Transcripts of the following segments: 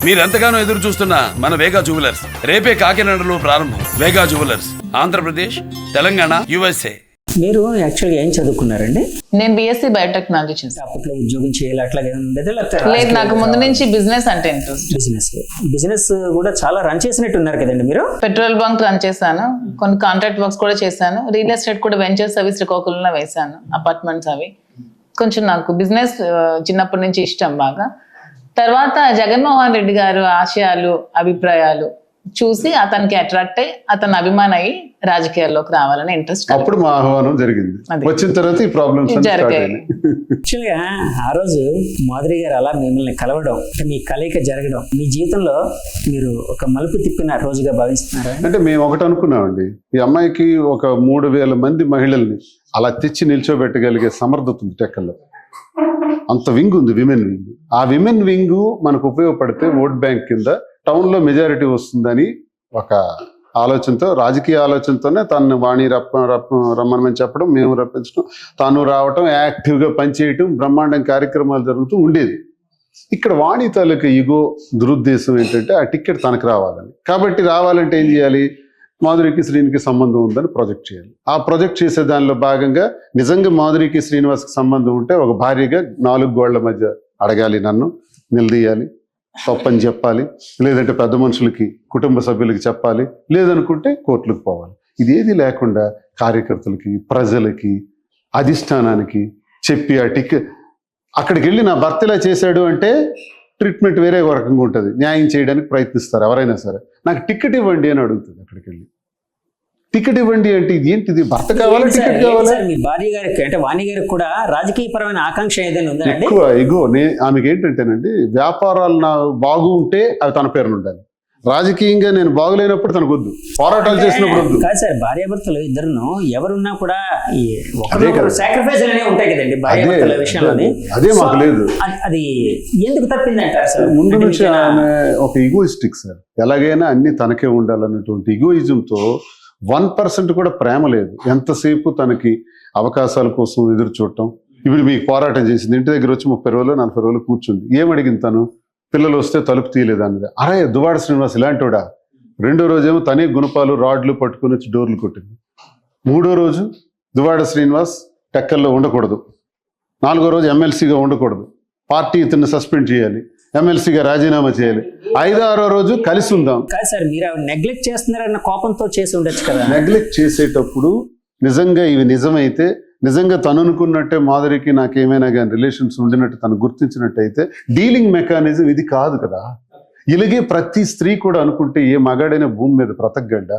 మీరెంతగానో ఎదురు చూస్తున్న మన వేగా జ్యువెలర్స్ రేపే కాకినాడలో ప్రారంభం. వేగా జ్యువెలర్స్, ఆంధ్రప్రదేశ్, తెలంగాణ, USA. మీరు యాక్చువల్గా ఏం చదువుకున్నారండి? నేను బీఎస్సీ బయోటెక్నాలజీ చేశాను. అప్పట్లో ఉద్యోగం చేయాలి అట్లాగే ఉండేది? లేదు, నాకు ముందు నుంచి బిజినెస్ అంటే ఇంట్రెస్ట్. బిజినెస్ కూడా చాలా రన్ చేసినట్టు ఉన్నారు కదండి మీరు. పెట్రోల్ బంక్ రన్ చేశాను, కొన్ని కాంట్రాక్ట్ వర్క్స్ కూడా చేశాను, రియల్ ఎస్టేట్ కూడా వెంచర్ సర్వీస్ శ్రీకాకుళంలో వేశాను, అపార్ట్మెంట్స్ అవి. కొంచెం నాకు బిజినెస్ చిన్నప్పటి నుంచి ఇష్టం బాగా. తర్వాత జగన్మోహన్ రెడ్డి గారు ఆశయాలు అభిప్రాయాలు చూసి అతనికి అట్రాక్ట్ అయ్యి అతను అభిమాన అయ్యి రాజకీయాల్లోకి రావాలని ఇంట్రెస్ట్. అప్పుడు మా ఆహ్వానం జరిగింది. వచ్చిన తర్వాత ఈ ప్రాబ్లమ్స్ జరిగాయి. యాక్చువల్గా ఆ రోజు మాధురి గారు అలా మిమ్మల్ని కలవడం, మీ కలయిక జరగడం మీ జీవితంలో మీరు ఒక మలుపు తిప్పిన రోజుగా భావిస్తున్నారా? అంటే మేము ఒకటి అనుకున్నామండి, ఈ అమ్మాయికి ఒక 3000 మంది మహిళల్ని అలా తెచ్చి నిల్చోబెట్టగలిగే సమర్థత ఉంది టెక్కల్లో. అంత వింగ్ ఉంది, విమెన్ వింగ్. ఆ విమెన్ వింగ్ మనకు ఉపయోగపడితే ఓట్ బ్యాంక్ కింద టౌన్లో మెజారిటీ వస్తుందని ఒక ఆలోచనతో, రాజకీయ ఆలోచనతోనే తను వాణి రమ్మని చెప్పడం, మేము రప్పించడం, తాను రావటం, యాక్టివ్గా పనిచేయటం, బ్రహ్మాండం కార్యక్రమాలు జరుగుతూ ఉండేది. ఇక్కడ వాణి తాలూకా ఇగో దురుద్దేశం ఏంటంటే ఆ టికెట్ తనకు రావాలని. కాబట్టి రావాలంటే ఏం చేయాలి? మాధురికి శ్రీనికి సంబంధం ఉందని ప్రొజెక్ట్ చేయాలి. ఆ ప్రొజెక్ట్ చేసే దానిలో భాగంగా నిజంగా మాధురికి శ్రీనివాస్కి సంబంధం ఉంటే ఒక భార్యగా 4 గోళ్ల మధ్య అడగాలి, నన్ను నిలదీయాలి, తప్పని చెప్పాలి, లేదంటే పెద్ద మనుషులకి కుటుంబ సభ్యులకి చెప్పాలి, లేదనుకుంటే కోర్టులకు పోవాలి. ఇదేది లేకుండా కార్యకర్తలకి, ప్రజలకి, అధిష్టానానికి చెప్పి ఆ టికెట్ అక్కడికి వెళ్ళి నా భర్త ఇలా చేశాడు అంటే ట్రీట్మెంట్ వేరే రకంగా ఉంటుంది, న్యాయం చేయడానికి ప్రయత్నిస్తారు ఎవరైనా సరే. నాకు టికెట్ ఇవ్వండి అని అడుగుతుంది. అక్కడికి వెళ్ళి టికెట్ ఇవ్వండి అంటే ఇది ఏంటిది? భర్త కావాలా, టికెట్ కావాలా? మీ భార్య గారికి అంటే వాణి గారికి కూడా రాజకీయపరమైన ఆకాంక్ష ఏదైనా ఉందా? ఎక్కువ ఇగో ఆమెకి ఏంటంటేనండి, వ్యాపారాలు నా బాగు ఉంటే అవి తన పేరున ఉండాలి, రాజకీయంగా నేను బాగులేనప్పుడు తనకు వద్దు, పోరాటాలు చేసినప్పుడు వద్దు. కాదు సార్, భార్యాభర్తలు ఇద్దరును ఎవరున్నా కూడా సాక్రిఫైస్ అనేవి ఉంటాయి కదండి భార్యాభర్తల విషయంలోని. అదే మాకు లేదు. అది ఎందుకు తప్పింది అంటారు సార్? ముందు నుంచి ఆమె ఒక ఈగోయిస్టిక్ సార్, ఎలాగైనా అన్ని తనకే ఉండాలన్నటువంటి ఈగోయిజంతో 1% కూడా ప్రేమ లేదు. ఎంతసేపు తనకి అవకాశాల కోసం ఎదురు చూడటం. ఇప్పుడు మీకు పోరాటం చేసింది, ఇంటి దగ్గర వచ్చి 30 రోజులు 40 రోజులు కూర్చుంది. ఏమడిగింది తను? పిల్లలు వస్తే తలుపు తీయలేదు అన్నది. అరే దువ్వాడ శ్రీనివాస్ ఇలాంటివాడా? 2వ రోజేమో తనే గుణపాలు రాడ్లు పట్టుకుని వచ్చి డోర్లు కొట్టింది. 3వ రోజు దువ్వాడ శ్రీనివాస్ టెక్కల్లో ఉండకూడదు, 4వ రోజు ఎమ్మెల్సీగా ఉండకూడదు, పార్టీ ఇతన్ని సస్పెండ్ చేయాలి, ఎమ్మెల్సీగా రాజీనామా చేయాలి, 5వ 6వ రోజు కలిసి ఉందాం. కాదు సార్, మీరు నెగ్లెక్ట్ చేస్తున్నారన్న కోపంతో చేసి ఉండొచ్చు కదా. నెగ్లెక్ట్ చేసేటప్పుడు నిజంగా ఇవి నిజమైతే, నిజంగా తను అనుకున్నట్టే మాధురికి నాకేమైనా కానీ రిలేషన్స్ ఉండినట్టు తను గుర్తించినట్టయితే డీలింగ్ మెకానిజం ఇది కాదు కదా. ఇలాగే ప్రతి స్త్రీ కూడా అనుకుంటే ఏ మగాడైనా భూమి మీద బ్రతకగడ్డ.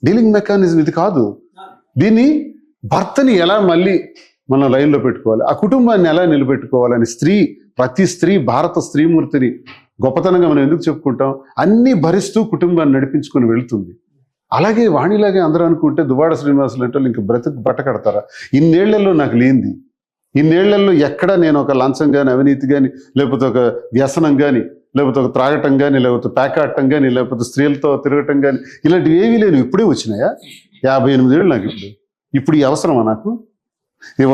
డీలింగ్ మెకానిజం ఇది కాదు. దీన్ని భర్తని ఎలా మళ్ళీ మనం లైన్లో పెట్టుకోవాలి, ఆ కుటుంబాన్ని ఎలా నిలబెట్టుకోవాలని ప్రతి స్త్రీ భారత స్త్రీమూర్తిని గొప్పతనంగా మనం ఎందుకు చెప్పుకుంటాం? అన్నీ భరిస్తూ కుటుంబాన్ని నడిపించుకొని వెళుతుంది. అలాగే వాణిలాగే అందరూ అనుకుంటే దువ్వాడ శ్రీనివాసులు అంటే ఇంక బ్రతుకు బట్టకడతారా? ఇన్నేళ్లలో నాకు లేనిది, ఇన్నేళ్లలో ఎక్కడ నేను ఒక లంచం కానీ, అవినీతి కానీ, లేకపోతే ఒక వ్యసనం కానీ, లేకపోతే ఒక త్రాగటం కానీ, లేకపోతే పేకాడటం కానీ, లేకపోతే స్త్రీలతో తిరగటం కానీ, ఇలాంటివి ఏవీ లేవు. ఇప్పుడే వచ్చినాయా? 58 ఏళ్ళు నాకు. ఇప్పుడు ఈ అవసరమా నాకు?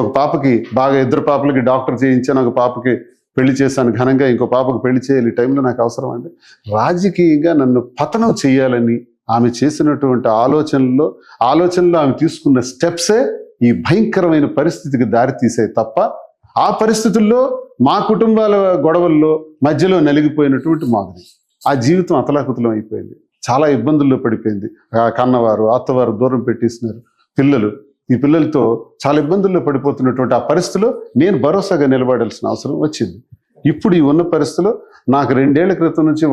ఒక పాపకి బాగా 2 పాపలకి డాక్టర్ చేయించాను, ఒక పాపకి పెళ్లి చేశాను ఘనంగా, ఇంకో పాపకు పెళ్లి చేయాలి. ఈ టైంలో నాకు అవసరం అంటే రాజకీయంగా నన్ను పతనం చేయాలని ఆమె చేసినటువంటి ఆలోచనలో ఆమె తీసుకున్న స్టెప్సే ఈ భయంకరమైన పరిస్థితికి దారితీసాయి తప్ప, ఆ పరిస్థితుల్లో మా కుటుంబాల గొడవల్లో మధ్యలో నలిగిపోయినటువంటి మాధురి ఆ జీవితం అతలాకుతలం అయిపోయింది. చాలా ఇబ్బందుల్లో పడిపోయింది. కన్నవారు, అత్తవారు దూరం పెట్టేసినారు, ఈ పిల్లలతో చాలా ఇబ్బందుల్లో పడిపోతున్నటువంటి ఆ పరిస్థితిలో నేను భరోసాగా నిలబడాల్సిన అవసరం వచ్చింది. ఇప్పుడు ఈ ఉన్న పరిస్థితిలో నాకు 2 ఏళ్ల క్రితం నుంచి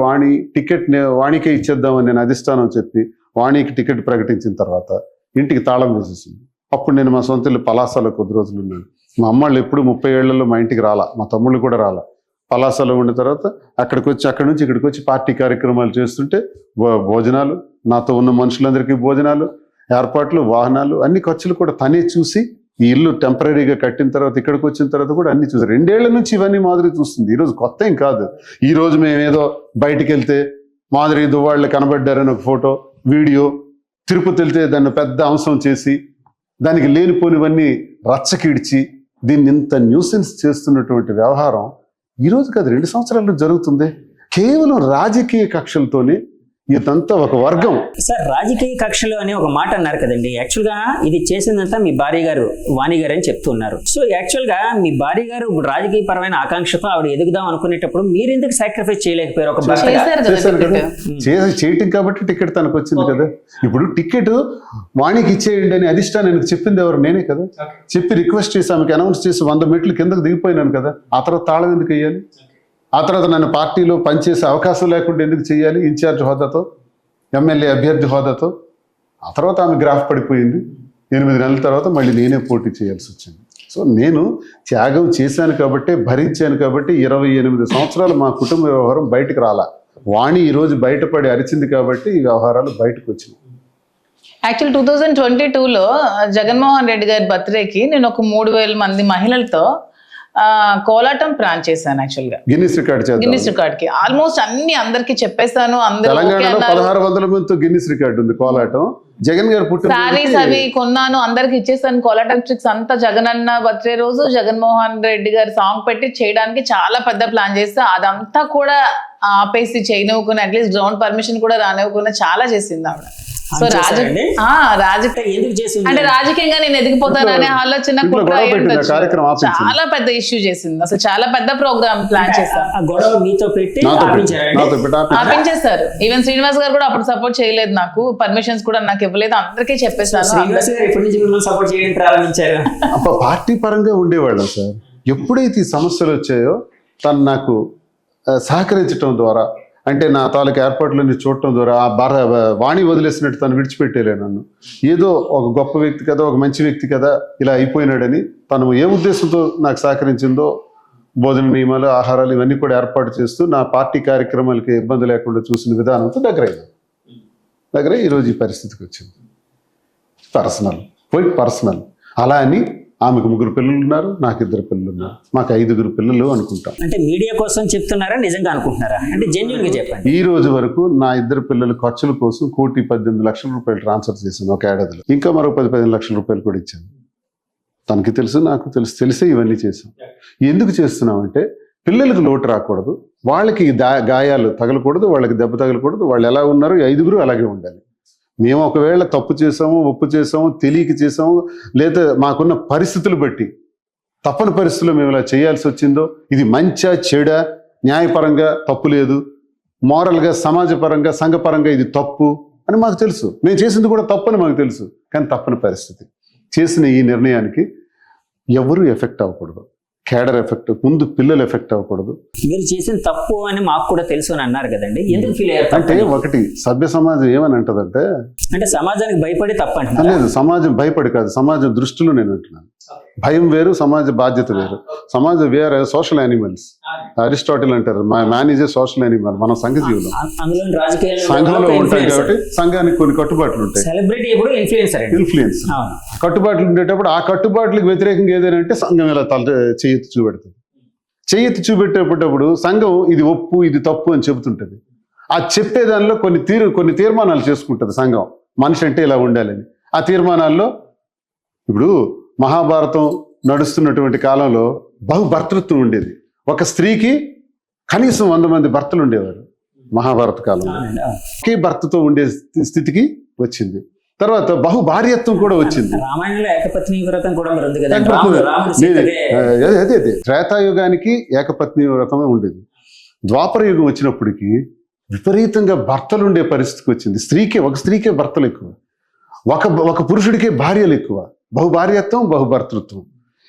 వాణికే ఇచ్చేద్దామని నేను అధిష్టానం చెప్పి వాణికి టికెట్ ప్రకటించిన తర్వాత ఇంటికి తాళం వేసేసింది. అప్పుడు నేను మా సొంత ఇల్లు పలాసలో కొద్ది రోజులు ఉన్నాను. మా అమ్మాళ్ళు ఎప్పుడు 30 ఏళ్లలో మా ఇంటికి రాలా, మా తమ్ముళ్ళు కూడా రాలా. పలాసలో ఉన్న తర్వాత అక్కడి నుంచి ఇక్కడికి వచ్చి పార్టీ కార్యక్రమాలు చేస్తుంటే భోజనాలు, నాతో ఉన్న మనుషులందరికీ భోజనాలు, ఏర్పాట్లు, వాహనాలు, అన్ని ఖర్చులు కూడా తనే చూసి, ఈ ఇల్లు టెంపరీగా కట్టిన తర్వాత ఇక్కడికి వచ్చిన తర్వాత కూడా అన్ని చూసి 2 ఏళ్ల నుంచి ఇవన్నీ మాధురి చూస్తుంది. ఈరోజు కొత్త ఏం కాదు. ఈరోజు మేమేదో బయటికి వెళ్తే మాధురి దువ్వాళ్ళు కనబడ్డారని ఒక ఫోటో, వీడియో, తిరుపతి వెళ్తే దాన్ని పెద్ద అంశం చేసి దానికి లేనిపోనివన్నీ రచ్చకిడిచి దీన్ని ఇంత న్యూసెన్స్ చేస్తున్నటువంటి వ్యవహారం ఈరోజు కాదు 2 సంవత్సరాల్లో జరుగుతుంది. కేవలం రాజకీయ కక్షలతోనే ఇదంతా ఒక వర్గం. సార్, రాజకీయ కక్షలు అనే ఒక మాట అన్నారు కదండి. యాక్చువల్గా ఇది చేసిందంతా మీ భార్య గారు వాణి గారు అని చెప్తున్నారు. సో యాక్చువల్గా మీ భార్య గారు ఇప్పుడు రాజకీయ పరమైన ఆకాంక్షతో ఆవిడ ఎదుగుదాం అనుకునేటప్పుడు మీరు ఎందుకు సాక్రిఫైస్ చేయలేకపోయారు? ఒక భర్తగా చేశారు కదా చేశాను కదా, టికెట్. చేయటం కాబట్టి టికెట్ తనకు వచ్చింది కదా. ఇప్పుడు టికెట్ వాణికి ఇచ్చేయండి అని అధిష్టానానికి చెప్పింది ఎవరు? నేనే కదా. చెప్పి రిక్వెస్ట్ చేసి ఆమెకి అనౌన్స్ చేసి 100 మెట్లు కిందకు దిగిపోయినాను కదా. ఆ తర్వాత తాళం ఎందుకు వేయాలి? ఆ తర్వాత నన్ను పార్టీలో పనిచేసే అవకాశం లేకుండా ఎందుకు చేయాలి? ఇన్ఛార్జ్ హోదాతో, ఎమ్మెల్యే అభ్యర్థి హోదాతో. ఆ తర్వాత ఆమె గ్రాఫ్ పడిపోయింది. 8 నెలల తర్వాత మళ్ళీ నేనే పోటీ చేయాల్సి వచ్చింది. సో నేను త్యాగం చేశాను కాబట్టి, భరించాను కాబట్టి 28 సంవత్సరాలు మా కుటుంబ వ్యవహారం బయటకు రాలా. వాణి ఈరోజు బయటపడి అరిచింది కాబట్టి ఈ వ్యవహారాలు బయటకు వచ్చినాయి. యాక్చువల్ 2022లో జగన్మోహన్ రెడ్డి గారి బర్త్డేకి నేను ఒక 3,000 మంది మహిళలతో కోలాటం ప్లాన్ చేశాను. యాక్చువల్ గా గిన్నిస్ రికార్డ్ చేద్దాం. గిన్నిస్ రికార్డ్ కి ఆల్మోస్ట్ అన్ని అందరికి చెప్పేస్తాను. అందరూ తెలంగాణలో 1600 మందితో గిన్నిస్ రికార్డు ఉంది కోలాటం. జగన్ గారు పుట్టిన సారీస్ అవి కొన్నాను, అందరికి ఇచ్చేసాను. కోలాటం ట్రిక్స్ అంతా జగన్ అన్న బర్త్డే రోజు జగన్మోహన్ రెడ్డి గారి సాంగ్ పెట్టి చేయడానికి చాలా పెద్ద ప్లాన్ చేస్తే అదంతా కూడా ఆపేసి చేయనివ్వకుండా, అట్లీస్ట్ గ్రౌండ్ పర్మిషన్ కూడా రానివ్వకుండా చాలా చేసింది ఆవిడ. సో ఎందుకు చేసింది అంటే రాజకీయంగా నేను ఎదిగిపోతాననే ఆలోచన కుట్ర అయి ఉండొచ్చు. చాలా పెద్ద ఇష్యూ చేసింది. అసలు చాలా పెద్ద ప్రోగ్రామ్ ప్లాన్ చేశారు. ఆ గొడవ మీతో పెట్టి ఆపించేశారు. ఈవెన్ శ్రీనివాస్ గారు కూడా అప్పుడు సపోర్ట్ చేయలేదు, నాకు పర్మిషన్స్ కూడా నాకు ఇవ్వలేదు, అందరికీ చెప్పేశాను. శ్రీనివాస్ గారు ఎప్పటి నుంచి మిమ్మల్ని సపోర్ట్ చేయడం ప్రారంభించారు? పార్టీ పరంగా ఉండేవాళ్ళం సార్. ఎప్పుడైతే ఈ సమస్యలు వచ్చాయో తను నాకు సహకరించడం ద్వారా, అంటే నా తాలూకు ఏర్పాట్లన్నీ చూడటం ద్వారా, వాణి వదిలేసినట్టు తను విడిచిపెట్టేలే నన్ను. ఏదో ఒక గొప్ప వ్యక్తి కదా, ఒక మంచి వ్యక్తి కదా, ఇలా అయిపోయినాడని తను ఏ ఉద్దేశంతో నాకు సహకరించిందో, భోజన నియమాలు, ఆహారాలు ఇవన్నీ కూడా ఏర్పాటు చేస్తూ నా పార్టీ కార్యక్రమాలకి ఇబ్బంది లేకుండా చూసిన విధానంతో దగ్గర ఈరోజు ఈ పరిస్థితికి వచ్చింది. పర్సనల్ అలా అని ఆమెకు 3 పిల్లలు ఉన్నారు, నాకు 2 పిల్లలు ఉన్నారు, మాకు 5 పిల్లలు అనుకుంటాం. అంటే మీడియా కోసం చెప్తున్నారా, నిజంగా అనుకుంటున్నారా? అంటే జెన్యూన్ గా చెప్పండి. ఈ రోజు వరకు నా 2 పిల్లల ఖర్చుల కోసం 1,18,00,000 రూపాయలు ట్రాన్స్ఫర్ చేశాను ఒక ఏడాదిలో. ఇంకా మరో 10-15 లక్షల రూపాయలు కూడా ఇచ్చాను. తనకి తెలుసు, నాకు తెలుసు, తెలిసే ఇవన్నీ చేశాం. ఎందుకు చేస్తున్నామంటే పిల్లలకు లోటు రాకూడదు, వాళ్ళకి గాయాలు తగలకూడదు, వాళ్ళకి దెబ్బ తగలకూడదు. వాళ్ళు ఎలా ఉన్నారు, 5 అలాగే ఉండాలి. మేము ఒకవేళ తప్పు చేసాము, ఒప్పు చేసాము, తెలియక చేసాము, లేదా మాకున్న పరిస్థితులు బట్టి తప్పని పరిస్థితుల్లో మేము ఇలా చేయాల్సి వచ్చిందో, ఇది మంచా చెడా, న్యాయపరంగా తప్పు లేదు, మోరల్గా సమాజపరంగా సంఘపరంగా ఇది తప్పు అని మాకు తెలుసు. మేము చేసింది కూడా తప్పని మాకు తెలుసు. కానీ తప్పని పరిస్థితి. చేసిన ఈ నిర్ణయానికి ఎవరు ఎఫెక్ట్ అవ్వకూడదు. కేడర్ ఎఫెక్ట్, ముందు పిల్లలు ఎఫెక్ట్ అవ్వకూడదు. మీరు చేసిన తప్పు అని మాకు కూడా తెలుసు అని అన్నారు కదండి, ఎందుకు ఫీల్ అయ్యారు? అంటే ఒకటి సభ్య సమాజం ఏమని అంటదంటే, అంటే సమాజానికి భయపడి తప్పండి. లేదు, సమాజం భయపడి కాదు, సమాజం దృష్టిలో నేను అంటున్నాను. భయం వేరు, సమాజ బాధ్యత వేరు. సమాజం వేరే సోషల్ యానిమల్స్. అరిస్టాటిల్ అంటారు, man is a social animal. మనం సంఘజీవులు, సంఘంలో ఉంటాం కాబట్టి సంఘానికి కొన్ని కట్టుబాట్లు ఉంటాయి. సెలబ్రిటీ ఎప్పుడు ఇన్ఫ్లుయెన్స్ కట్టుబాట్లు ఉండేటప్పుడు ఆ కట్టుబాట్లకు వ్యతిరేకంగా ఏదైనా అంటే సంఘం ఇలా చెయ్యెత్తి చూపెడుతుంది. చెయ్యెత్తి చూపెట్టేటప్పుడు సంఘం ఇది ఒప్పు, ఇది తప్పు అని చెబుతుంటది. ఆ చెప్పేదానిలో కొన్ని తీర్మానాలు చేసుకుంటుంది సంఘం. మనిషి అంటే ఇలా ఉండాలని. ఆ తీర్మానాల్లో ఇప్పుడు మహాభారతం నడుస్తున్నటువంటి కాలంలో బహుభర్తృత్వం ఉండేది. ఒక స్త్రీకి కనీసం 100 మంది భర్తలు ఉండేవారు మహాభారత కాలంలో. ఒకే భర్తతో ఉండే స్థితికి వచ్చింది. తర్వాత బహుభార్యత్వం కూడా వచ్చింది. రామాయణంలో ఏకపత్ని వ్రతం కూడా ఉంది కదా. అదే త్రేతాయుగానికి ఏకపత్ని వ్రతమే ఉండేది. ద్వాపర యుగం వచ్చినప్పటికీ విపరీతంగా భర్తలు ఉండే పరిస్థితికి వచ్చింది. ఒక స్త్రీకే భర్తలు ఎక్కువ, ఒక పురుషుడికే భార్యలు ఎక్కువ. బహుభార్యత్వం, బహుభర్తృత్వం,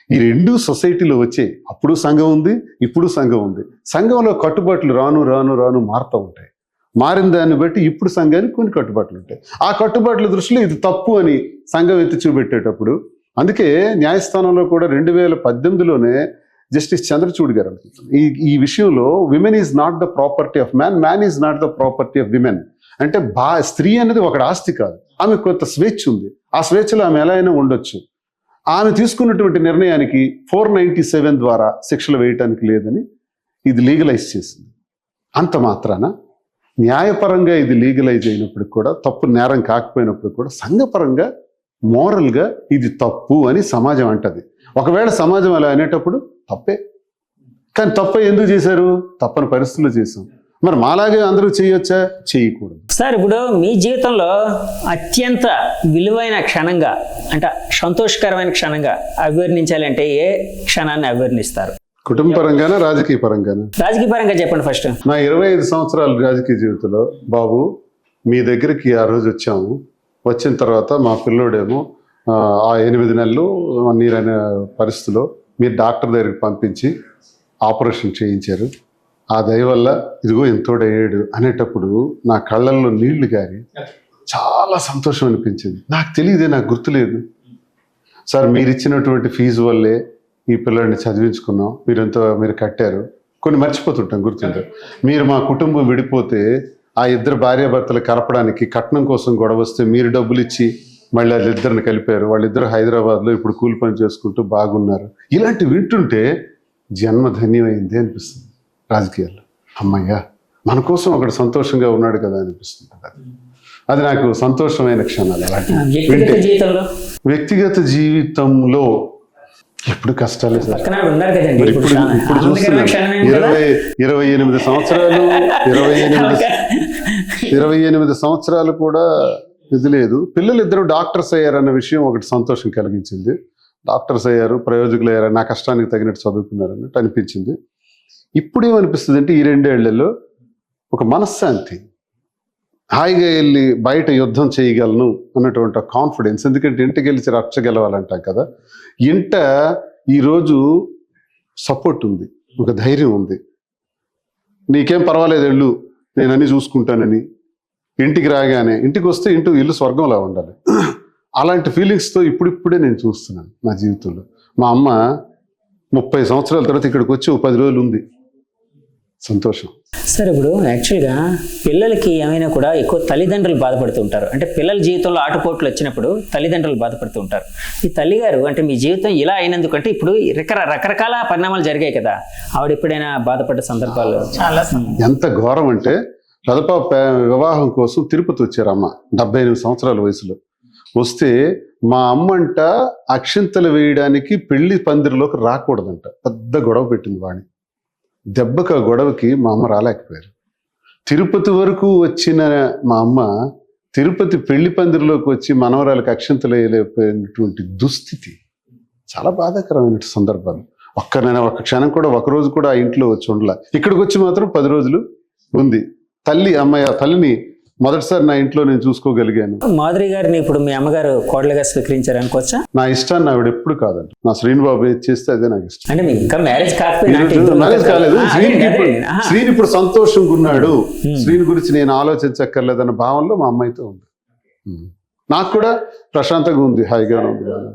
ఈ 2 సొసైటీలో వచ్చాయి. అప్పుడు సంఘం ఉంది, ఇప్పుడు సంఘం ఉంది. సంఘంలో కట్టుబాట్లు రాను రాను రాను మారుతూ ఉంటాయి. మారిన దాన్ని బట్టి ఇప్పుడు సంఘానికి కొన్ని కట్టుబాట్లు ఉంటాయి. ఆ కట్టుబాట్ల దృష్టిలో ఇది తప్పు అని సంఘం ఎత్తి చూపెట్టేటప్పుడు, అందుకే న్యాయస్థానంలో కూడా 2018లోనే జస్టిస్ చంద్రచూడ్ గారు అనుకుంటున్నారు ఈ విషయంలో, women is not the property of man, man is not the property of women. అంటే స్త్రీ అనేది ఒక ఆస్తి కాదు, ఆమె కొంత స్వేచ్ఛ ఉంది. ఆ స్వేచ్ఛలో ఆమె ఎలా అయినా ఉండొచ్చు. ఆమె తీసుకున్నటువంటి నిర్ణయానికి 497 ద్వారా శిక్షలు వేయటానికి లేదని ఇది లీగలైజ్ చేసింది. అంత మాత్రాన న్యాయపరంగా ఇది లీగలైజ్ అయినప్పుడు కూడా, తప్పు నేరం కాకపోయినప్పుడు కూడా, సంఘపరంగా మోరల్గా ఇది తప్పు అని సమాజం అంటది. ఒకవేళ సమాజం అలా అనేటప్పుడు తప్పే. కానీ తప్ప ఎందుకు చేశారు? తప్పని పరిస్థితుల్లో చేసాం. మరి మాలాగే అందరూ చేయొచ్చా? చేయకూడదు. సార్ ఇప్పుడు మీ జీవితంలో అత్యంత విలువైన క్షణంగా అంటే సంతోషకరమైన క్షణంగా అభివర్ణించాలంటే ఏ క్షణాన్ని అభివర్ణిస్తారు? కుటుంబ పరంగానా, రాజకీయ పరంగానా? రాజకీయ పరంగా చెప్పండి ఫస్ట్. నా 25 సంవత్సరాల రాజకీయ జీవితంలో బాబు మీ దగ్గరికి ఆ రోజు వచ్చాము. వచ్చిన తర్వాత మా పిల్లోడేమో ఆ 8 నెలలు నీరైన పరిస్థితిలో మీరు డాక్టర్ దగ్గరికి పంపించి ఆపరేషన్ చేయించారు. ఆ దయ వల్ల ఇదిగో ఎంతోడయ్యాడు అనేటప్పుడు నా కళ్ళల్లో నీళ్లు గారి చాలా సంతోషం అనిపించింది. నాకు తెలియదే, నాకు గుర్తులేదు. సార్ మీరు ఇచ్చినటువంటి ఫీజు వల్లే ఈ పిల్లల్ని చదివించుకున్నాం, మీరు కట్టారు. కొన్ని మర్చిపోతుంటాం, గుర్తుంటారు. మీరు మా కుటుంబం విడిపోతే ఆ ఇద్దరు భార్యాభర్తలు కలపడానికి కట్నం కోసం గొడవ వస్తే మీరు డబ్బులు ఇచ్చి మళ్ళీ వాళ్ళిద్దరిని కలిపారు. వాళ్ళిద్దరు హైదరాబాద్లో ఇప్పుడు కూలి పని చేసుకుంటూ బాగున్నారు. ఇలాంటి వింటుంటే జన్మ ధన్యమైంది అనిపిస్తుంది. రాజకీయాల్లో అమ్మయ్యా మన కోసం ఒకడు సంతోషంగా ఉన్నాడు కదా అనిపిస్తుంది. అది నాకు సంతోషమైన క్షణాలు. వ్యక్తిగత జీవితంలో వ్యక్తిగత జీవితంలో ఎప్పుడు కష్టాలే సార్. ఉన్నారు కదండి మరి ఇప్పుడు చూస్తున్నాను 28 సంవత్సరాలు 28 సంవత్సరాలు కూడా ఇది లేదు. పిల్లలు ఇద్దరు డాక్టర్స్ అయ్యారన్న విషయం ఒకటి సంతోషం కలిగించింది. డాక్టర్స్ అయ్యారు, ప్రయోజకులు అయ్యారు, నా కష్టానికి తగినట్టు చదువుకున్నారు అన్నట్టు అనిపించింది. ఇప్పుడు ఏమనిపిస్తుంది అంటే ఈ 2 ఏళ్లలో ఒక మనశ్శాంతి, హాయిగా వెళ్ళి బయట యుద్ధం చేయగలను అన్నటువంటి కాన్ఫిడెన్స్. ఎందుకంటే ఇంటికి వెళ్ళి రక్ష గెలవాలంటాం కదా. ఇంట ఈరోజు సపోర్ట్ ఉంది, ఒక ధైర్యం ఉంది. నీకేం పర్వాలేదు వెళ్ళు, నేను అన్ని చూసుకుంటానని. ఇంటికి రాగానే, ఇంటికి వస్తే ఇల్లు స్వర్గంలా ఉండాలి. అలాంటి ఫీలింగ్స్తో ఇప్పుడిప్పుడే నేను చూస్తున్నాను నా జీవితంలో. మా అమ్మ 30 సంవత్సరాల తర్వాత ఇక్కడికి వచ్చి 10 రోజులు ఉంది. సంతోషం. సార్ ఇప్పుడు యాక్చువల్గా పిల్లలకి ఏమైనా కూడా ఎక్కువ తల్లిదండ్రులు బాధపడుతూ ఉంటారు. అంటే పిల్లల జీవితంలో ఆటుపోట్లు వచ్చినప్పుడు తల్లిదండ్రులు బాధపడుతూ ఉంటారు. ఈ తల్లిగారు అంటే మీ జీవితం ఇలా అయినందుకంటే ఇప్పుడు రకరకాల పరిణామాలు జరిగాయి కదా, ఆవిడ ఎప్పుడైనా బాధపడ్డ సందర్భాలు? చాలా ఎంత ఘోరం అంటే పెదపాప వివాహం కోసం తిరుపతి వచ్చారు అమ్మ 78 సంవత్సరాల వయసులో. వస్తే మా అమ్మంట అక్షింతలు వేయడానికి పెళ్లి పందిరిలోకి రాకూడదంట. పెద్ద గొడవ పెట్టింది వాడిని. దెబ్బకు ఆ గొడవకి మా అమ్మ రాలేకపోయారు. తిరుపతి వరకు వచ్చిన మా అమ్మ తిరుపతి పెళ్లి పందిరిలోకి వచ్చి మనవరాలకు అక్షింతలు వేయలేకపోయినటువంటి దుస్థితి. చాలా బాధాకరమైన సందర్భాలు. ఒక్క క్షణం కూడా, ఒక రోజు కూడా ఆ ఇంట్లో వచ్చి ఉండలా. ఇక్కడికి వచ్చి మాత్రం 10 రోజులు ఉంది. తల్లిని మొదటిసారి నా ఇంట్లో నేను చూసుకోగలిగాను. మాధురి గారిని ఇప్పుడు మీ అమ్మగారు కోడలుగా స్వీకరించారు అనుకోవచ్చా? నా ఇష్టాన్ని ఆవిడ ఎప్పుడు కాదండి. నా శ్రీనిబాబు ఏది చేస్తే అదే నాకు ఇష్టం. అంటే మీకు ఇంకా మ్యారేజ్ మ్యారేజ్ కాలేదు. శ్రీని ఇప్పుడు సంతోషంగా ఉన్నాడు, శ్రీని గురించి నేను ఆలోచించక్కర్లేదన్న భావనలో మా అమ్మాయితో ఉంది. నాకు కూడా ప్రశాంతంగా ఉంది, హాయిగా ఉంది.